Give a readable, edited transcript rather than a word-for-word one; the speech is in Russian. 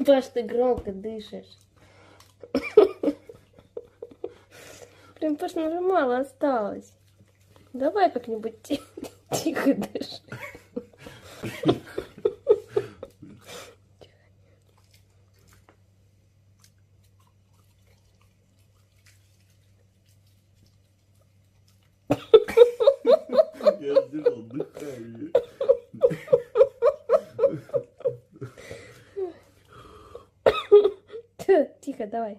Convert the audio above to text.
Паш, ты громко дышишь. Прям, Паш, уже мало осталось. Давай как-нибудь тихо дыши. Я сделал дыхание. Тихо, давай.